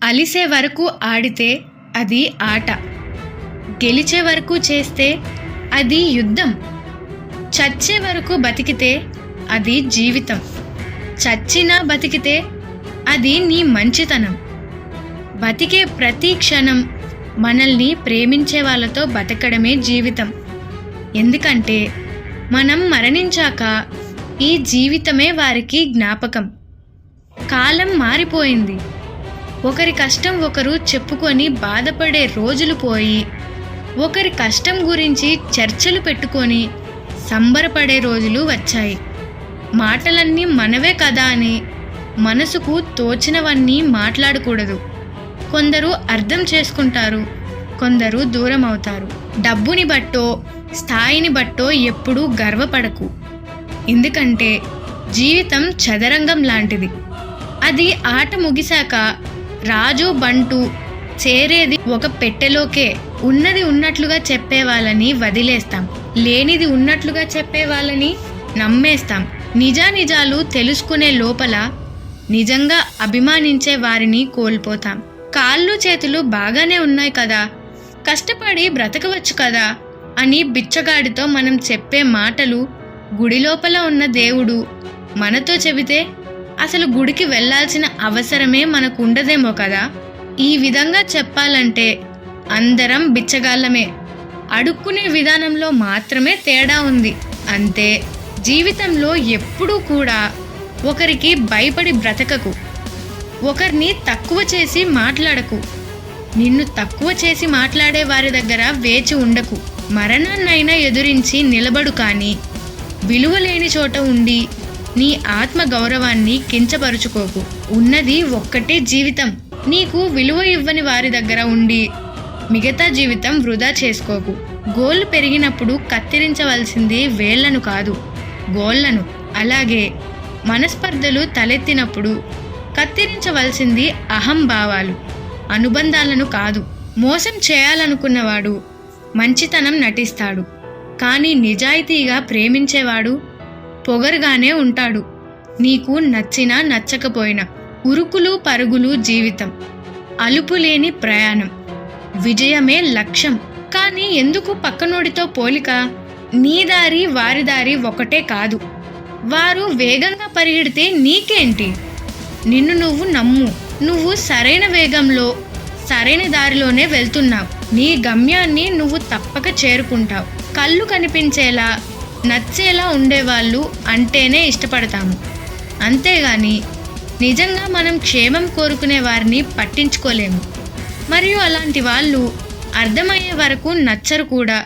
అలిసే వరకు ఆడితే అది ఆట, గెలిచే వరకు చేస్తే అది యుద్ధం, చచ్చే వరకు బతికితే అది జీవితం, చచ్చినా బతికితే అది నీ మంచితనం. బతికే ప్రతి క్షణం మనల్ని ప్రేమించే వాళ్ళతో బతకడమే జీవితం. ఎందుకంటే మనం మరణించాక ఈ జీవితమే వారికి జ్ఞాపకం. కాలం మారిపోయింది. ఒకరి కష్టం ఒకరు చెప్పుకొని బాధపడే రోజులు పోయి, ఒకరి కష్టం గురించి చర్చలు పెట్టుకొని సంబరపడే రోజులు వచ్చాయి. మాటలన్నీ మనవే కదా అని మనసుకు తోచినవన్నీ మాట్లాడకూడదు. కొందరు అర్థం చేసుకుంటారు, కొందరు దూరం అవుతారు. డబ్బుని బట్టో స్థాయిని బట్టో ఎప్పుడూ గర్వపడకు. ఎందుకంటే జీవితం చదరంగం లాంటిది. అది ఆట ముగిశాక రాజు బంటు చేరేది ఒక పెట్టెలోకే. ఉన్నది ఉన్నట్లుగా చెప్పే వాళ్ళని వదిలేస్తాం, లేనిది ఉన్నట్లుగా చెప్పే వాళ్ళని నమ్మేస్తాం. నిజానిజాలు తెలుసుకునే లోపల నిజంగా అభిమానించే వారిని కోల్పోతాం. కాళ్ళు చేతులు బాగానే ఉన్నాయి కదా, కష్టపడి బ్రతకవచ్చు కదా అని బిచ్చగాడితో మనం చెప్పే మాటలు గుడి లోపల ఉన్న దేవుడు మనతో చెబితే అసలు గుడికి వెళ్ళాల్సిన అవసరమే మనకు ఉండదేమో కదా. ఈ విధంగా చెప్పాలంటే అందరం బిచ్చగాళ్ళమే. అడుక్కునే విధానంలో మాత్రమే తేడా ఉంది అంతే. జీవితంలో ఎప్పుడూ కూడా ఒకరికి భయపడి బ్రతకకు, ఒకరిని తక్కువ చేసి మాట్లాడకు, నిన్ను తక్కువ చేసి మాట్లాడే వారి దగ్గర వేచి ఉండకు. మరణాన్నైనా ఎదురించి నిలబడు, కానీ విలువలేని చోట ఉండి నీ ఆత్మ గౌరవాన్ని కించపరుచుకోకు. ఉన్నది ఒక్కటే జీవితం. నీకు విలువ ఇవ్వని వారి దగ్గర ఉండి మిగతా జీవితం వృధా చేసుకోకు. గోళ్ళు పెరిగినప్పుడు కత్తిరించవలసింది వేళ్లను కాదు, గోళ్లను. అలాగే మనస్పర్ధలు తలెత్తినప్పుడు కత్తిరించవలసింది అహంభావాలు, అనుబంధాలను కాదు. మోసం చేయాలనుకున్నవాడు మంచితనం నటిస్తాడు, కానీ నిజాయితీగా ప్రేమించేవాడు పొగరుగానే ఉంటాడు. నీకు నచ్చినా నచ్చకపోయినా. ఉరుకులు పరుగులు జీవితం, అలుపులేని ప్రయాణం, విజయమే లక్ష్యం. కానీ ఎందుకు పక్కనోడితో పోలిక? నీ దారి వారి దారి ఒకటే కాదు. వారు వేగంగా పరిగెడితే నీకేంటి? నిన్ను నువ్వు నమ్ము. నువ్వు సరైన వేగంలో సరైన దారిలోనే వెళ్తున్నావు. నీ గమ్యాన్ని నువ్వు తప్పక చేరుకుంటావు. కళ్ళు కనిపించేలా నచ్చేలా ఉండేవాళ్ళు అంటేనే ఇష్టపడతాము, అంతేగాని నిజంగా మనం క్షేమం కోరుకునే వారిని పట్టించుకోలేము. మరియు అలాంటి వాళ్ళు అర్థమయ్యే వరకు నచ్చరు కూడా.